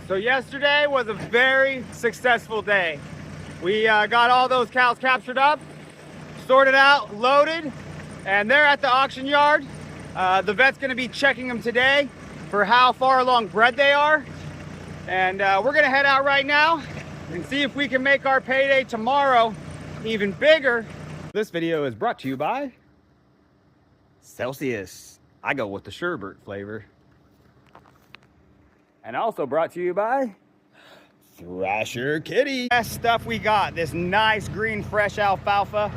So yesterday was a very successful day. We got all those cows captured up, sorted out, loaded, and they're at the auction yard. The vet's gonna be checking them today for how far along bred they are. And we're gonna head out right now and see if we can make our payday tomorrow even bigger. This video is brought to you by Celsius. I go with the sherbet flavor. And also brought to you by Thrasher Kitty. Best stuff we got, this nice green fresh alfalfa,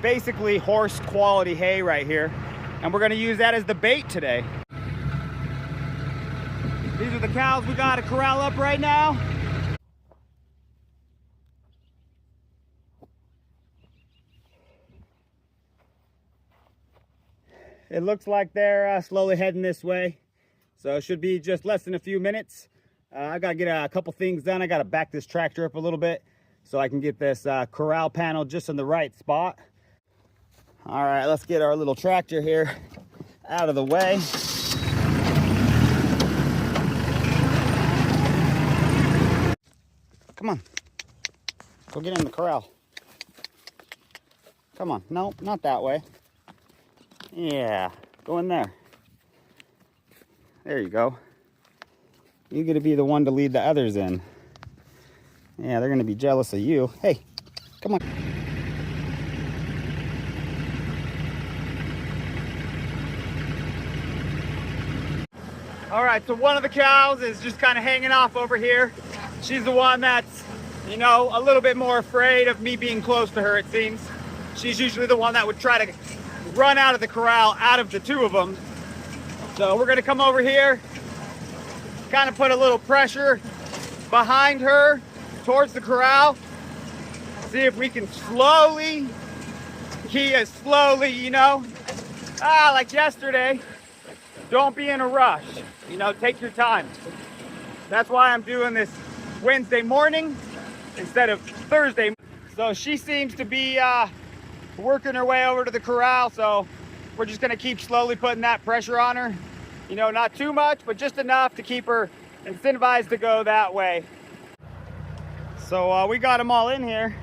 basically horse quality hay right here. And we're gonna use that as the bait today. These are the cows we got to corral up right now. It looks like they're slowly heading this way. So it should be just less than a few minutes. I gotta get a couple things done. I gotta back this tractor up a little bit so I can get this corral panel just in the right spot. All right, let's get our little tractor here out of the way. Come on, go get in the corral. Come on, no, not that way. Yeah, go in there. There you go. You're gonna be the one to lead the others in. Yeah, they're gonna be jealous of you. Hey, come on. All right, so one of the cows is just kind of hanging off over here. She's the one that's, you know, a little bit more afraid of me being close to her, it seems. She's usually the one that would try to run out of the corral out of the two of them. So we're gonna come over here, kind of put a little pressure behind her towards the corral. See if we can slowly, you know, like yesterday, don't be in a rush, you know, take your time. That's why I'm doing this Wednesday morning instead of Thursday. So she seems to be working her way over to the corral, so we're just gonna keep slowly putting that pressure on her. You know, not too much, but just enough to keep her incentivized to go that way. So we got them all in here.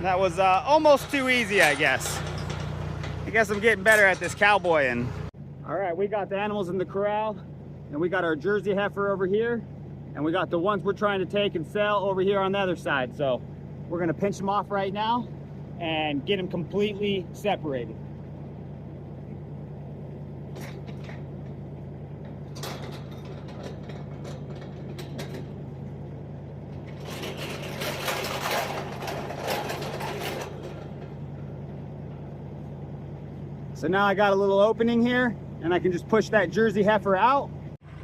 That was almost too easy, I guess. I guess I'm getting better at this cowboying. All right, we got the animals in the corral, and we got our Jersey heifer over here, and we got the ones we're trying to take and sell over here on the other side. So we're gonna pinch them off right now and get them completely separated. So now I got a little opening here, and I can just push that Jersey heifer out.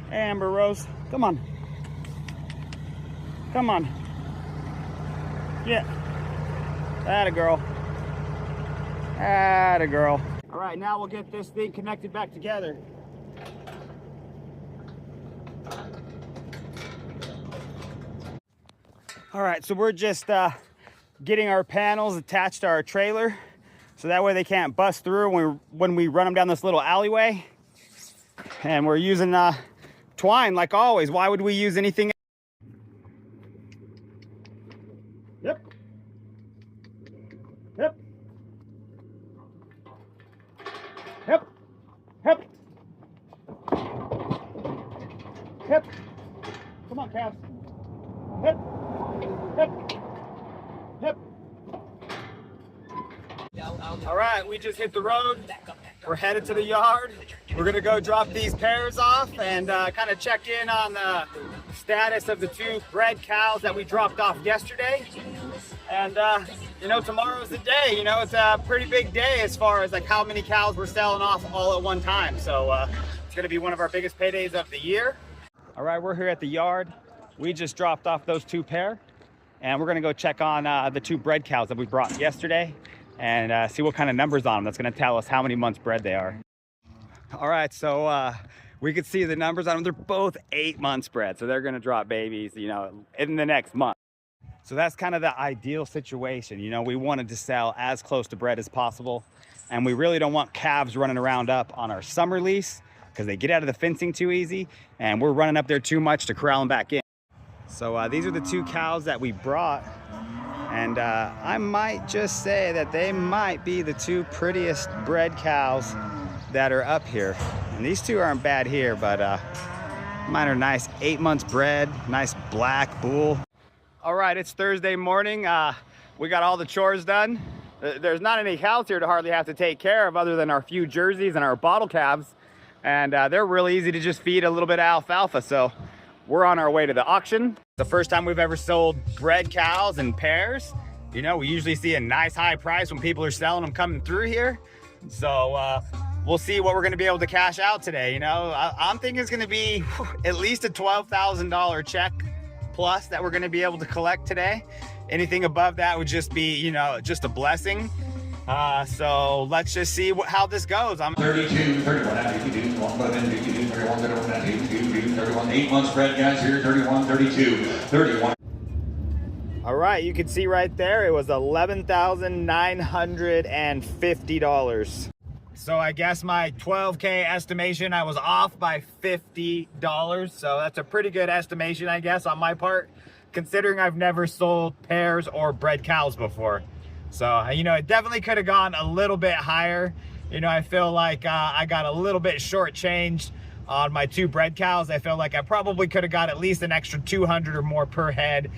Hey, Amber Rose, come on. Come on. Yeah. Atta girl. Atta girl. All right, now we'll get this thing connected back together. All right, so we're just getting our panels attached to our trailer, so that way they can't bust through when we run them down this little alleyway. And we're using twine like always. Why would we use anything? Yep. Yep. Yep. Yep. Yep. Come on, calves. Yep. Yep. Yep. All right, we just hit the road. We're headed to the yard. We're gonna go drop these pairs off and kind of check in on the status of the two bred cows that we dropped off yesterday. And you know, tomorrow's the day. You know, it's a pretty big day as far as like how many cows we're selling off all at one time. So it's gonna be one of our biggest paydays of the year. All right, we're here at the yard. We just dropped off those two pair, and we're gonna go check on the two bred cows that we brought yesterday and see what kind of numbers on them. That's gonna tell us how many months bred they are. All right, so we could see the numbers on them. They're both 8 months bred, so they're gonna drop babies, you know, in the next month. So that's kind of the ideal situation. You know, we wanted to sell as close to bred as possible, and we really don't want calves running around up on our summer lease because they get out of the fencing too easy, and we're running up there too much to corral them back in. So these are the 2 cows that we brought, and I might just say that they might be the 2 prettiest bred cows that are up here. And these 2 aren't bad here, but mine are nice 8 months bred, nice black bull. All right, it's Thursday morning. We got all the chores done. There's not any cows here to hardly have to take care of other than our few jerseys and our bottle calves. And they're really easy to just feed a little bit of alfalfa. So we're on our way to the auction. The first time we've ever sold bred cows in pairs. You know, we usually see a nice high price when people are selling them coming through here. So we'll see what we're gonna be able to cash out today. You know, I'm thinking it's gonna be at least a $12,000 check plus that we're gonna be able to collect today. Anything above that would just be, you know, just a blessing. So let's just see how this goes. I'm 32, 31, 52, 52, 31, 31, 8 months spread, guys. Here, 31, 32, 31. All right, you can see right there, it was $11,950. So I guess my 12K estimation, I was off by $50. So that's a pretty good estimation, I guess, on my part, considering I've never sold pairs or bred cows before. So, you know, it definitely could have gone a little bit higher. You know, I feel like I got a little bit shortchanged on my 2 bred cows. I feel like I probably could have got at least an extra 200 or more per head